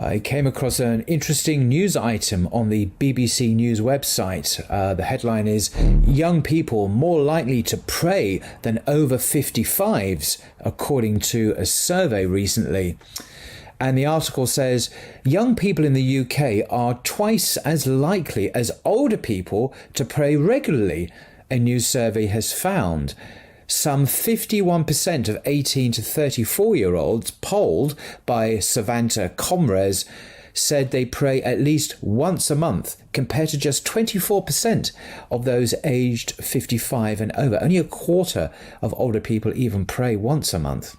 I came across an interesting news item on the BBC News website. The headline is, "Young people more likely to pray than over 55s, according to a survey recently." And the article says, young people in the UK are twice as likely as older people to pray regularly, a new survey has found. Some 51% of 18 to 34-year-olds polled by Savanta Comres said they pray at least once a month, compared to just 24% of those aged 55 and over. Only a quarter of older people even pray once a month.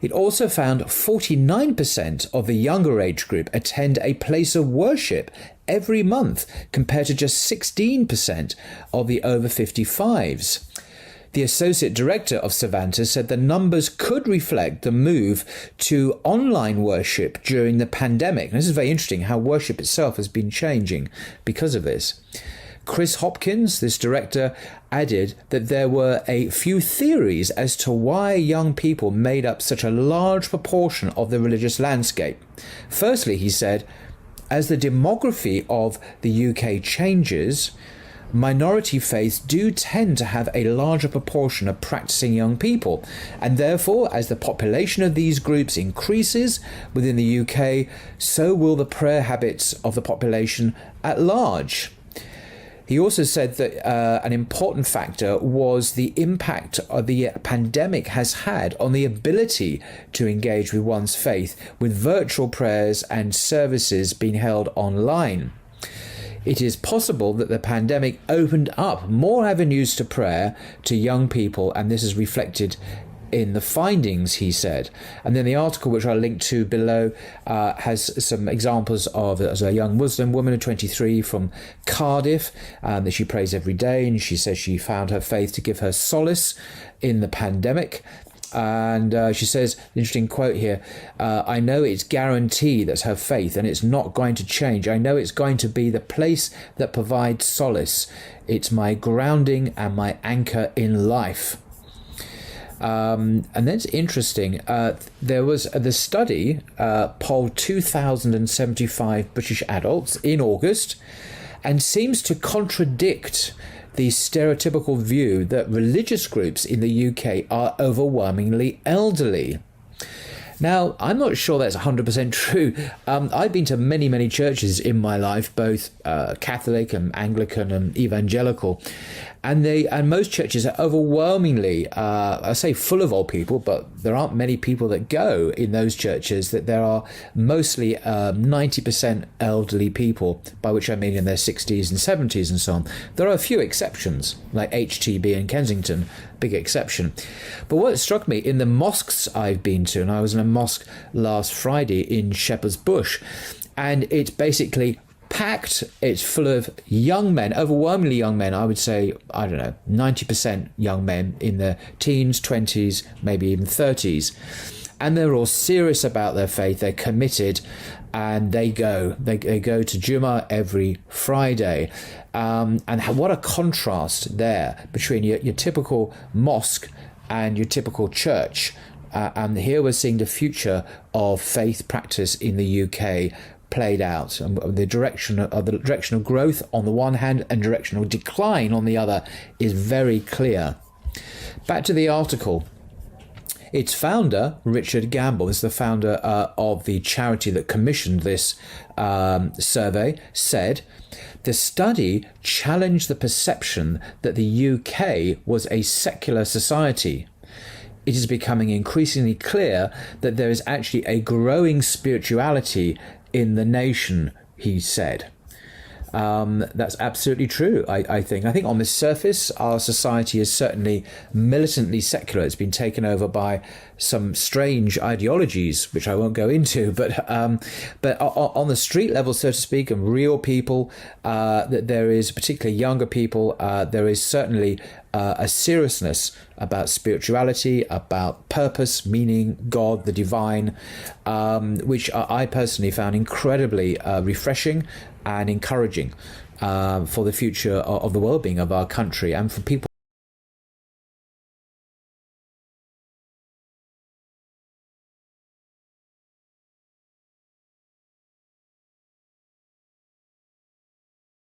It also found 49% of the younger age group attend a place of worship every month, compared to just 16% of the over 55s. The associate director of Savanta said the numbers could reflect the move to online worship during the pandemic. And this is very interesting how worship itself has been changing because of this. Chris Hopkins, this director, added that there were a few theories as to why young people made up such a large proportion of the religious landscape. Firstly, he said, as the demography of the UK changes, minority faiths do tend to have a larger proportion of practicing young people, and therefore, as the population of these groups increases within the UK, so will the prayer habits of the population at large. He also said that an important factor was the impact of the pandemic has had on the ability to engage with one's faith, with virtual prayers and services being held online. It is possible that the pandemic opened up more avenues to prayer to young people, and this is reflected in the findings, he said. And then the article, which I'll link to below, has some examples of a young Muslim woman of 23 from Cardiff, that she prays every day, and she says she found her faith to give her solace in the pandemic. And she says, interesting quote here, I know it's guaranteed, that's her faith, and it's not going to change. I know it's going to be the place that provides solace. It's my grounding and my anchor in life. And that's interesting. There was the study polled 2,075 British adults in August, and seems to contradict the stereotypical view that religious groups in the UK are overwhelmingly elderly. Now, I'm not sure that's 100% true. I've been to many, many churches in my life, both Catholic and Anglican and evangelical, and most churches are overwhelmingly, I say full of old people, but there aren't many people that go in those churches. That there are mostly 90% elderly people, by which I mean in their 60s and 70s and so on. There are a few exceptions, like HTB in Kensington, big exception. But what struck me in the mosques I've been to, and I was in a mosque last Friday in Shepherd's Bush, and it's basically packed. It's full of young men, overwhelmingly young men. I would say, 90% young men in their teens, 20s, maybe even 30s. And they're all serious about their faith. They're committed, and they go to Jummah every Friday. And what a contrast there between your typical mosque and your typical church. And here we're seeing the future of faith practice in the UK played out, and the direction of growth on the one hand and direction of decline on the other is very clear. Back to the article. Its founder, Richard Gamble, is the founder of the charity that commissioned this survey, said, the study challenged the perception that the UK was a secular society. It is becoming increasingly clear that there is actually a growing spirituality in the nation, he said. That's absolutely true, I think. I think on the surface, our society is certainly militantly secular. It's been taken over by some strange ideologies, which I won't go into, but on the street level, so to speak, and real people, that there is, particularly younger people, there is certainly a seriousness about spirituality, about purpose, meaning, God, the divine, which I personally found incredibly refreshing and encouraging for the future of the well-being of our country and for people